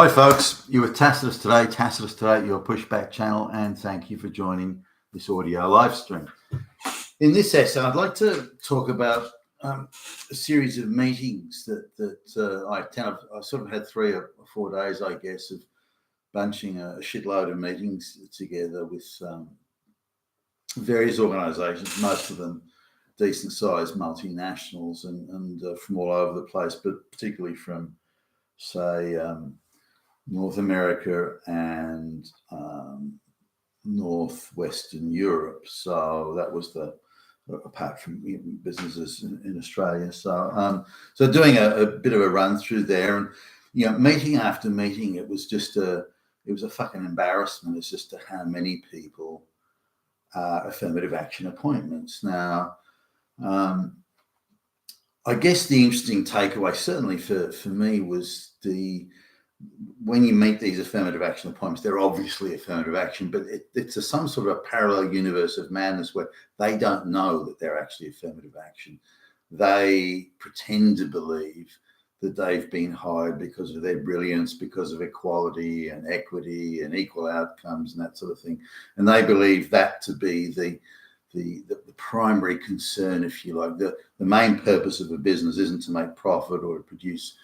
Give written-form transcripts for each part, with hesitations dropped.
Hi, folks. You were Tacitus today, your pushback channel, and thank you for joining this audio live stream. In this essay, I'd like to talk about a series of meetings that I attended. I sort of had 3 or 4 days, I guess, of bunching a shitload of meetings together with various organisations, most of them decent-sized multinationals and from all over the place, but particularly from, say, North America and Northwestern Europe. So that was apart from businesses in Australia. So doing a bit of a run through there, and meeting after meeting, it was a fucking embarrassment as just to how many people affirmative action appointments. Now, I guess the interesting takeaway, certainly for me, was when you meet these affirmative action appointments, they're obviously affirmative action, but it's some sort of a parallel universe of madness where they don't know that they're actually affirmative action. They pretend to believe that they've been hired because of their brilliance, because of equality and equity and equal outcomes and that sort of thing. And they believe that to be the primary concern, if you like. The main purpose of a business isn't to make profit or to produce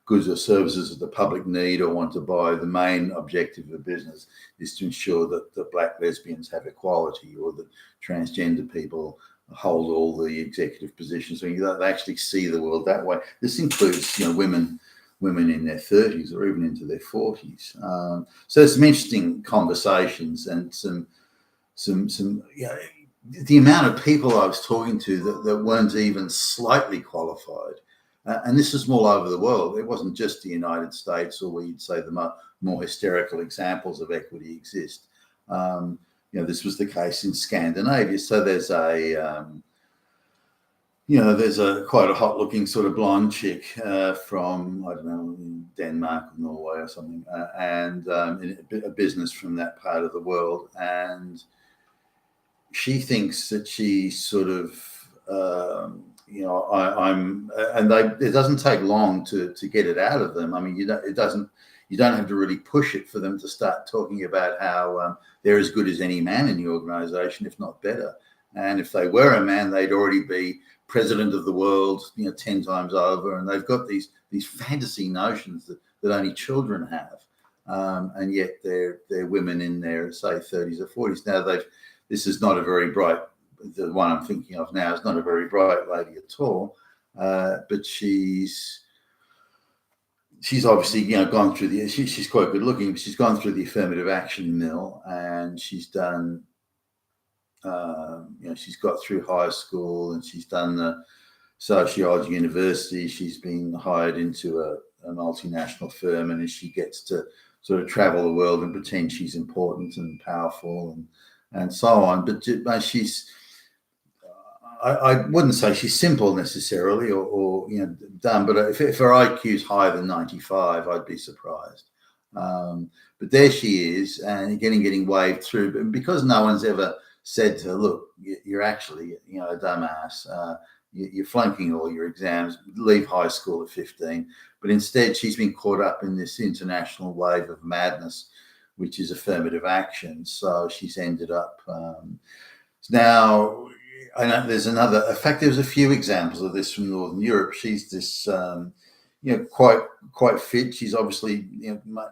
goods or services that the public need or want to buy. The main objective of a business is to ensure that the black lesbians have equality, or that transgender people hold all the executive positions. So they actually see the world that way. This includes, women in their 30s or even into their 40s. So there's some interesting conversations and some the amount of people I was talking to that weren't even slightly qualified. And this is all over the world. It wasn't just the United States, or where you'd say the more hysterical examples of equity exist. This was the case in Scandinavia. So there's quite a hot-looking sort of blonde chick from, I don't know, Denmark or Norway or something, and in a business from that part of the world. And she thinks that she's sort of, it doesn't take long to get it out of them. I mean, you don't have to really push it for them to start talking about how they're as good as any man in the organization, if not better. And if they were a man, they'd already be president of the world, 10 times over. And they've got these fantasy notions that only children have. And yet they're women in their, say, 30s or 40s. Now, this is not a very bright, the one I'm thinking of now is not a very bright lady at all, but she's obviously gone through she's quite good looking, but she's gone through the affirmative action mill, and she's done she's got through high school, and she's done the sociology university. She's been hired into a multinational firm, and as she gets to sort of travel the world and pretend she's important and powerful and so on, but I wouldn't say she's simple necessarily or dumb, but if her IQ's higher than 95, I'd be surprised. But there she is, and getting waved through. But because no one's ever said to her, look, you're actually a dumbass, you're flunking all your exams, leave high school at 15. But instead, she's been caught up in this international wave of madness, which is affirmative action. So she's ended up now. I know there's there's a few examples of this from Northern Europe. She's this, quite fit. She's obviously,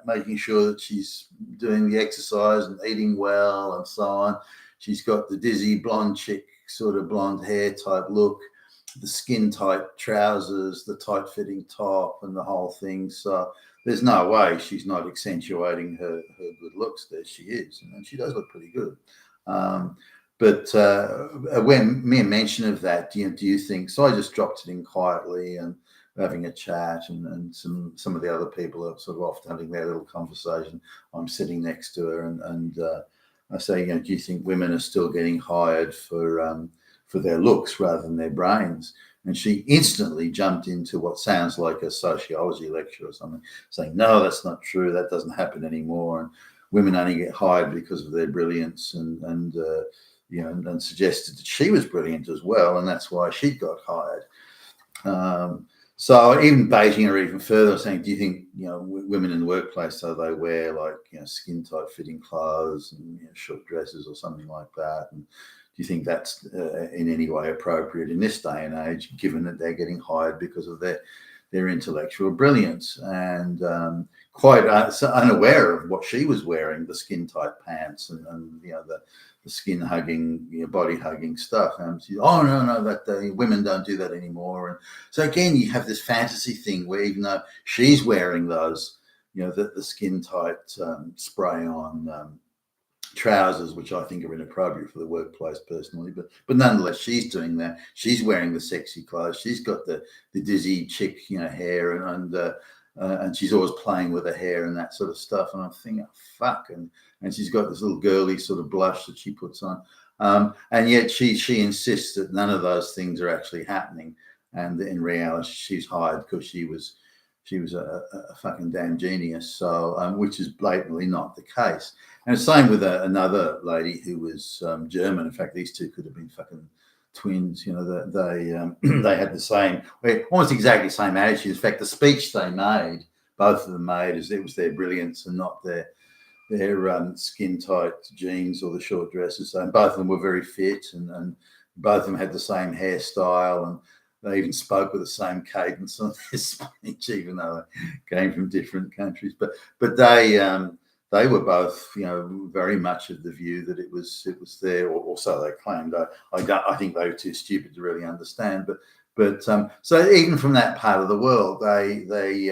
making sure that she's doing the exercise and eating well and so on. She's got the dizzy blonde chick, sort of blonde hair type look, the skin tight trousers, the tight fitting top, and the whole thing. So there's no way she's not accentuating her good looks. There she is, and she does look pretty good. But when mere mention of that, do you think? So I just dropped it in quietly and having a chat, and some of the other people are sort of off having their little conversation. I'm sitting next to her, and I say, do you think women are still getting hired for their looks rather than their brains? And she instantly jumped into what sounds like a sociology lecture or something, saying, no, that's not true. That doesn't happen anymore. And women only get hired because of their brilliance, and suggested that she was brilliant as well, and that's why she got hired. So even Beijing or even further, saying, do you think women in the workplace, so they wear like skin tight fitting clothes and short dresses or something like that? And do you think that's in any way appropriate in this day and age, given that they're getting hired because of their intellectual brilliance? And quite unaware of what she was wearing, the skin tight pants and the skin hugging, body hugging stuff. And she's, oh no, that women don't do that anymore. And so again, you have this fantasy thing where even though she's wearing those, the skin tight spray on trousers, which I think are inappropriate for the workplace personally, but nonetheless, she's doing that. She's wearing the sexy clothes. She's got the dizzy chick, hair, and she's always playing with her hair and that sort of stuff. And I'm thinking, oh, fuck, and she's got this little girly sort of blush that she puts on, and yet she insists that none of those things are actually happening. And in reality, she's hired because she was a fucking damn genius. So, which is blatantly not the case. And the same with another lady who was German. In fact, these two could have been fucking twins. They had the same, almost exactly the same attitude. In fact, the speech they made, both of them made, is it was their brilliance and not their skin tight jeans or the short dresses. And both of them were very fit, and both of them had the same hairstyle, and they even spoke with the same cadence on their speech, even though they came from different countries. But they were both, very much of the view that it was there, or so they claimed. I think they were too stupid to really understand. But so even from that part of the world, they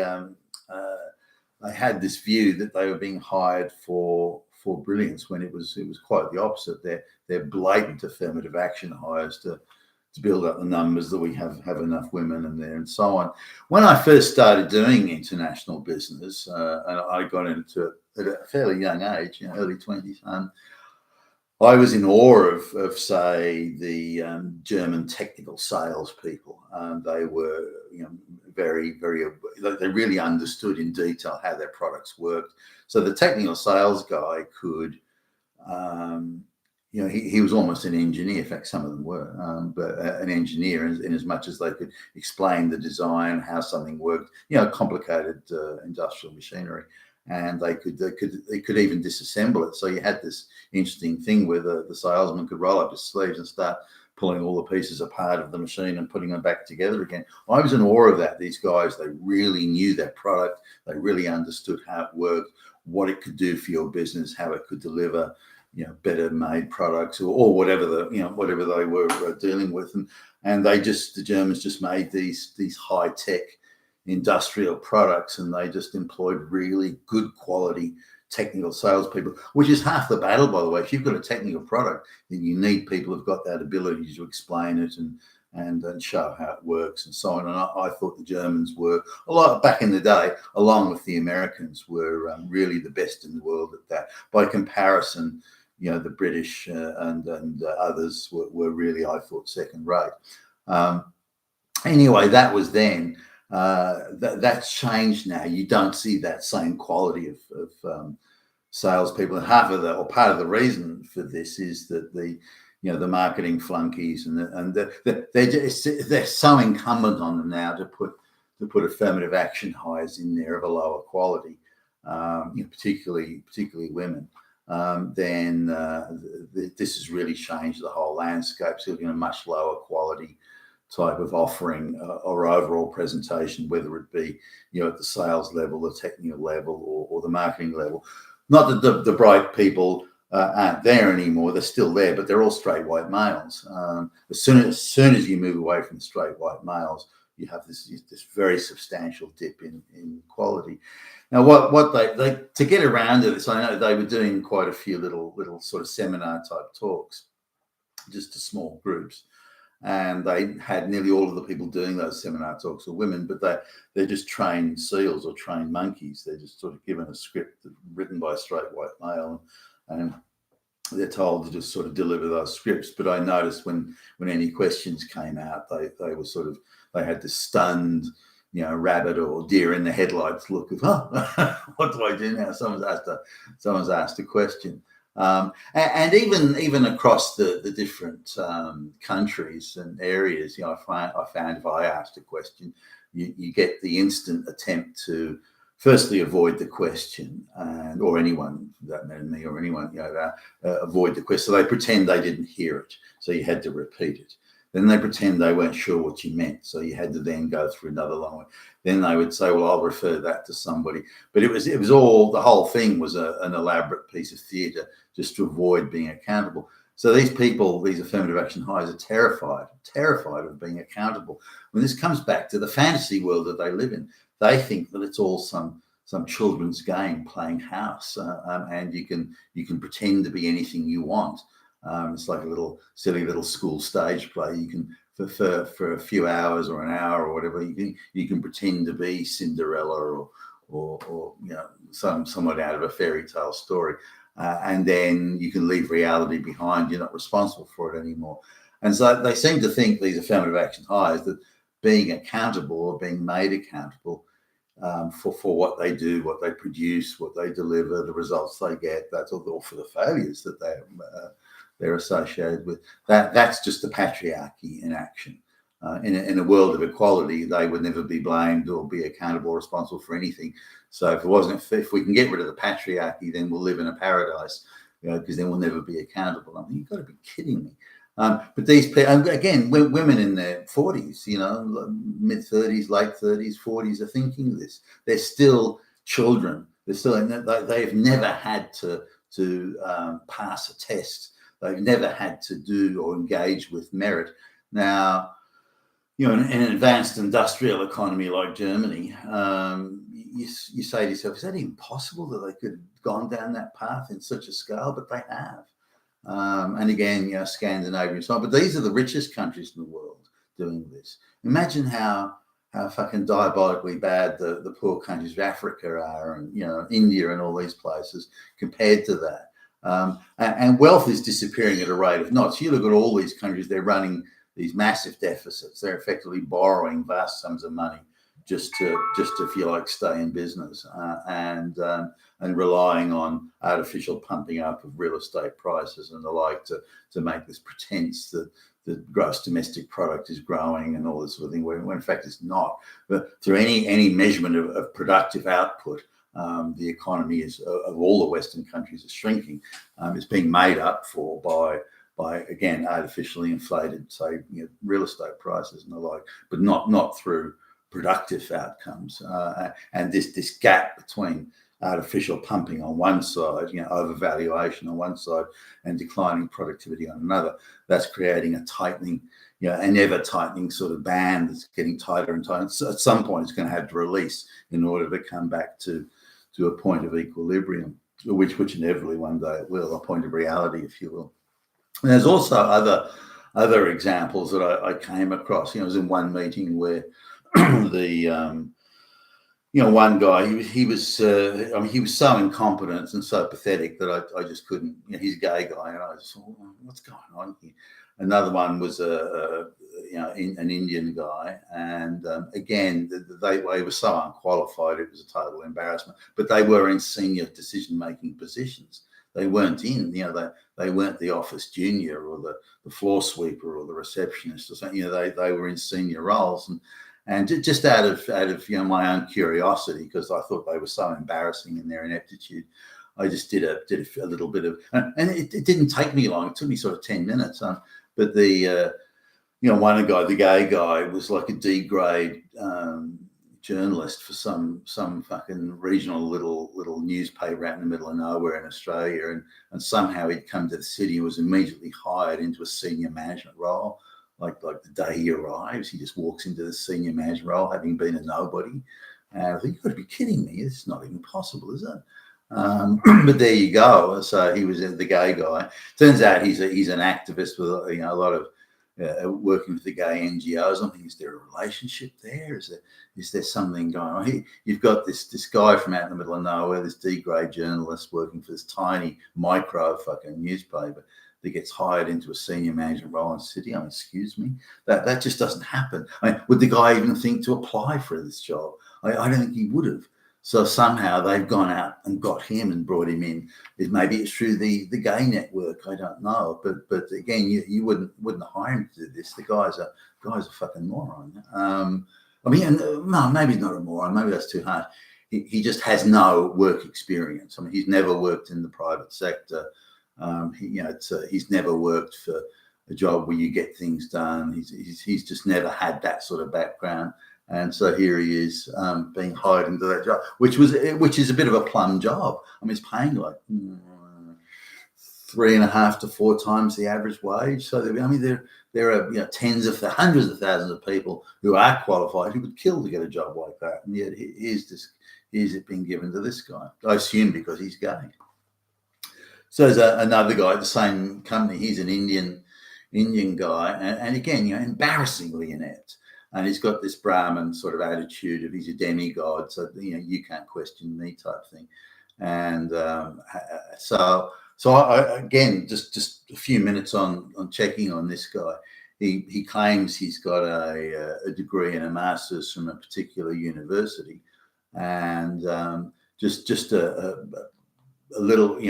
had this view that they were being hired for brilliance, when it was quite the opposite. They're blatant affirmative action hires to build up the numbers that we have enough women in there and so on. When I first started doing international business, and I got into it at a fairly young age, early 20s, I was in awe of say, the German technical salespeople. They were, very, very, they really understood in detail how their products worked. So the technical sales guy could, he was almost an engineer. In fact, some of them were, but an engineer in as much as they could explain the design, how something worked, complicated industrial machinery. And they could even disassemble it. So you had this interesting thing where the salesman could roll up his sleeves and start pulling all the pieces apart of the machine and putting them back together again. I was in awe of that. These guys, they really knew their product. They really understood how it worked, what it could do for your business, how it could deliver, better made products or whatever whatever they were dealing with. And the Germans just made these high tech industrial products, and they just employed really good quality technical salespeople, which is half the battle, by the way. If you've got a technical product, then you need people who've got that ability to explain it and show how it works and so on. And I thought the Germans were, a lot back in the day, along with the Americans, were really the best in the world at that. By comparison, the British and others were really, I thought, second rate. Anyway, that was then. That's changed now. You don't see that same quality of salespeople, and part of the reason for this is that the marketing flunkies and they're so incumbent on them now to put affirmative action hires in there of a lower quality, particularly women. Then this has really changed the whole landscape. So a much lower quality type of offering or overall presentation, whether it be at the sales level, the technical level, or the marketing level. Not that the bright people aren't there anymore; they're still there, but they're all straight white males. As soon as you move away from straight white males, you have this very substantial dip in quality. Now, what they to get around to this, I know they were doing quite a few little sort of seminar type talks, just to small groups. And they had nearly all of the people doing those seminar talks are women, but they're just trained seals or trained monkeys. They're just sort of given a script written by a straight white male, and they're told to just sort of deliver those scripts. But I noticed when any questions came out, they were sort of, they had this stunned, rabbit or deer in the headlights look of, what do I do now? Someone's asked a question. And even across the different countries and areas, I found if I asked a question, you get the instant attempt to firstly avoid the question, and or anyone, that meant me or anyone, avoid the question. So they pretend they didn't hear it, so you had to repeat it. Then they pretend they weren't sure what you meant, so you had to then go through another long way. Then they would say, well, I'll refer that to somebody. But it was all, the whole thing was an elaborate piece of theatre just to avoid being accountable. So these people, these affirmative action highs, are terrified of being accountable. When this comes back to the fantasy world that they live in, they think that it's all some children's game playing house, and you can pretend to be anything you want. It's like a little silly little school stage play. You can for a few hours or an hour or whatever, you can pretend to be Cinderella or somewhat out of a fairy tale story, and then you can leave reality behind. You're not responsible for it anymore. And so they seem to think, these affirmative action highs, that being accountable or being made accountable for what they do, what they produce, what they deliver, the results they get, that's all for the failures that they're associated with. That's just the patriarchy in action. In a world of equality, they would never be blamed or be accountable or responsible for anything. So if we can get rid of the patriarchy, then we'll live in a paradise, because then we'll never be accountable. I mean, you've got to be kidding me. But these people, again, women in their 40s, mid 30s, late 30s, 40s, are thinking this. They're still children. They've never had to pass a test. They've never had to do or engage with merit. Now, in an advanced industrial economy like Germany, you say to yourself, is that even possible that they could have gone down that path in such a scale? But they have. And again, Scandinavia and so on. But these are the richest countries in the world doing this. Imagine how fucking diabolically bad the poor countries of Africa are, and India and all these places compared to that. And wealth is disappearing at a rate of knots. You look at all these countries; they're running these massive deficits. They're effectively borrowing vast sums of money just to, if you like, stay in business, and relying on artificial pumping up of real estate prices and the like to make this pretense that the gross domestic product is growing and all this sort of thing, when in fact it's not. But through any measurement of productive output, the economy of all the Western countries is shrinking. It's being made up for by again artificially inflated, say, real estate prices and the like, but not through productive outcomes. And this gap between artificial pumping on one side, overvaluation on one side, and declining productivity on another, that's creating a tightening, an ever tightening sort of band that's getting tighter and tighter. So at some point, it's going to have to release in order to come back to a point of equilibrium, which inevitably one day it will, a point of reality, if you will. And there's also other examples that I came across. I was in one meeting where the one guy, he was so incompetent and so pathetic that I just couldn't. He's a gay guy, and I just thought, what's going on here? Another one was an Indian guy, and again, they were so unqualified, it was a total embarrassment. But they were in senior decision-making positions. They weren't they weren't the office junior or the floor sweeper or the receptionist or something. They were in senior roles, and just out of my own curiosity, because I thought they were so embarrassing in their ineptitude, I just did a little bit of, and it didn't take me long. It took me sort of 10 minutes. But the the gay guy was like a D grade journalist for some fucking regional little newspaper out in the middle of nowhere in Australia, and somehow he'd come to the city and was immediately hired into a senior management role. Like the day he arrives, he just walks into the senior management role, having been a nobody. And I think, you've got to be kidding me. It's not even possible, is it? But there you go. So he was the gay guy. Turns out he's an activist with a lot of working with the gay NGOs. I'm thinking, is there a relationship there? Is there something going on? You've got this guy from out in the middle of nowhere, this D-grade journalist working for this tiny micro fucking newspaper that gets hired into a senior management role in city. I mean, excuse me, that just doesn't happen. I mean, would the guy even think to apply for this job? I don't think he would have. So somehow they've gone out and got him and brought him in. Maybe it's through the gay network. I don't know. But again, you wouldn't hire him to do this. The guy's a fucking moron. I mean, and, no, maybe not a moron. Maybe that's too harsh. He just has no work experience. I mean, he's never worked in the private sector. He's never worked for a job where you get things done. He's just never had that sort of background, and so here he is being hired into that job, which is a bit of a plum job. I mean, it's paying like 3.5 to 4 times the average wage. So there are tens of hundreds of thousands of people who are qualified who would kill to get a job like that, and yet here's it being given to this guy. I assume because he's gay. So there's another guy at the same company. He's an Indian guy, and again, embarrassingly inept. And he's got this Brahmin sort of attitude of he's a demigod, so you can't question me type thing. And so I, again, just a few minutes on checking on this guy. He claims he's got a degree and a master's from a particular university, and just a little,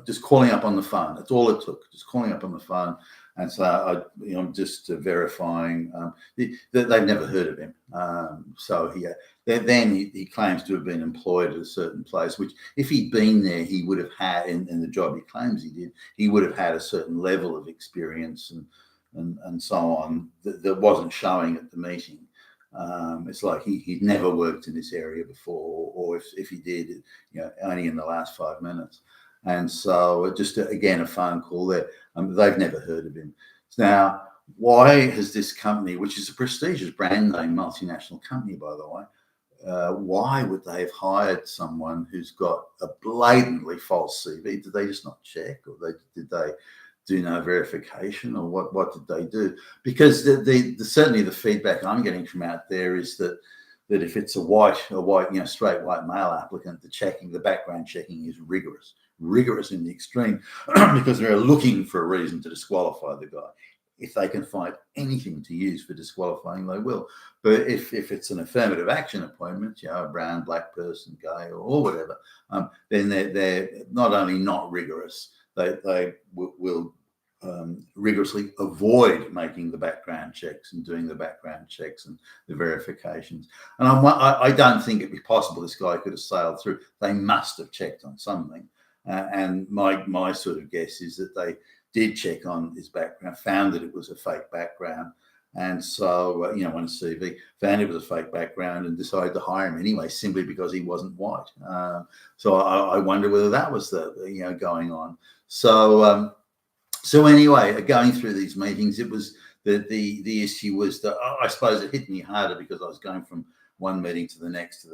just calling up on the phone. That's all it took, just calling up on the phone. And so I'm just verifying that they've never heard of him. Then he claims to have been employed at a certain place, which if he'd been there, he would have had, in the job he claims he did, he would have had a certain level of experience and so on that wasn't showing at the meeting. It's like he'd never worked in this area before, or if he did, only in the last 5 minutes. And so just again, a phone call there. They've never heard of him. Now, why has this company, which is a prestigious brand name multinational company, by the way, why would they have hired someone who's got a blatantly false CV? Did they just not check, or did they do no verification, or what did they do? Because certainly the feedback I'm getting from out there is that if it's a white, straight white male applicant, the background checking is rigorous in the extreme, because they're looking for a reason to disqualify the guy. If they can find anything to use for disqualifying, they will. But if it's an affirmative action appointment, a brown, black person, gay, or whatever, then they're not only not rigorous, they will rigorously avoid making the background checks and doing the background checks and the verifications. And I don't think it'd be possible this guy could have sailed through. They must have checked on something. And my sort of guess is that they did check on his background, found that it was a fake background. And so, on his CV, found it was a fake background and decided to hire him anyway, simply because he wasn't white. So I wonder whether that was going on. So anyway, going through these meetings, it was the issue was that I suppose it hit me harder because I was going from one meeting to the next,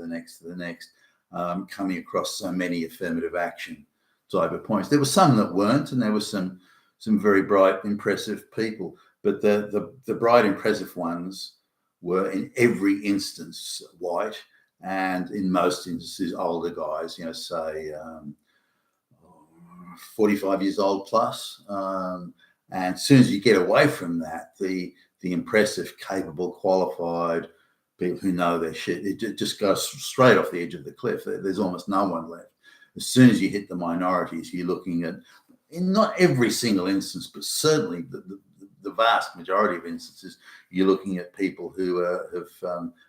coming across so many affirmative action type of points. There were some that weren't, and there were some very bright, impressive people. But the bright, impressive ones were in every instance white, and in most instances older guys, say 45 years old plus. And as soon as you get away from that, the impressive, capable, qualified people who know their shit, it just goes straight off the edge of the cliff. There's almost no one left. As soon as you hit the minorities, you're looking at, in not every single instance, but certainly the vast majority of instances, you're looking at people who have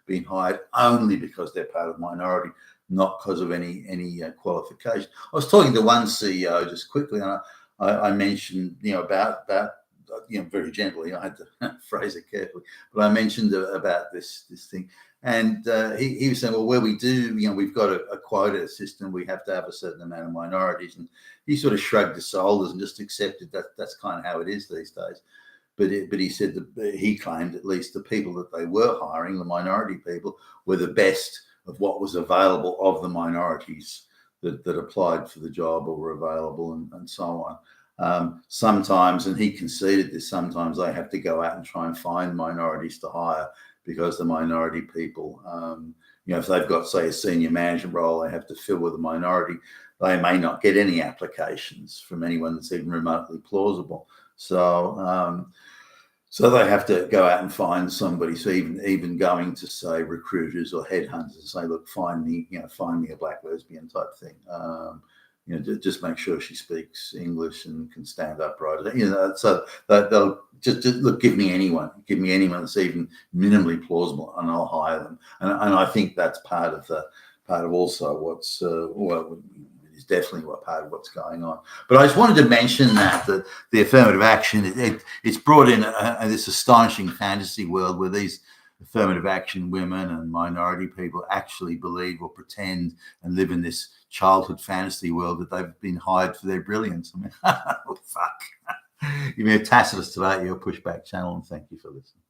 been hired only because they're part of the minority, not because of any qualification. I was talking to one CEO just quickly, and I mentioned about very gently, I had to phrase it carefully, but I mentioned about this thing, and he was saying, well, where we do, we've got a quota system, we have to have a certain amount of minorities, and he sort of shrugged his shoulders and just accepted that that's kind of how it is these days. But he said that he claimed at least the people that they were hiring, the minority people, were the best of what was available of the minorities that applied for the job or were available, and so on. Sometimes, and he conceded this, sometimes they have to go out and try and find minorities to hire, because the minority people, if they've got, say, a senior management role they have to fill with a minority, they may not get any applications from anyone that's even remotely plausible. So they have to go out and find somebody. So even going to, say, recruiters or headhunters and say, look, find me a black lesbian type thing. just make sure she speaks English and can stand upright. So they'll just look, give me anyone that's even minimally plausible, and I'll hire them. And I think that's part of also what's is definitely part of what's going on. But I just wanted to mention that the affirmative action, it's brought in this astonishing fantasy world where these affirmative action women and minority people actually believe or pretend and live in this childhood fantasy world that they've been hired for their brilliance. I mean, oh, fuck. You've been Tacitus today, your Pushback channel, and thank you for listening.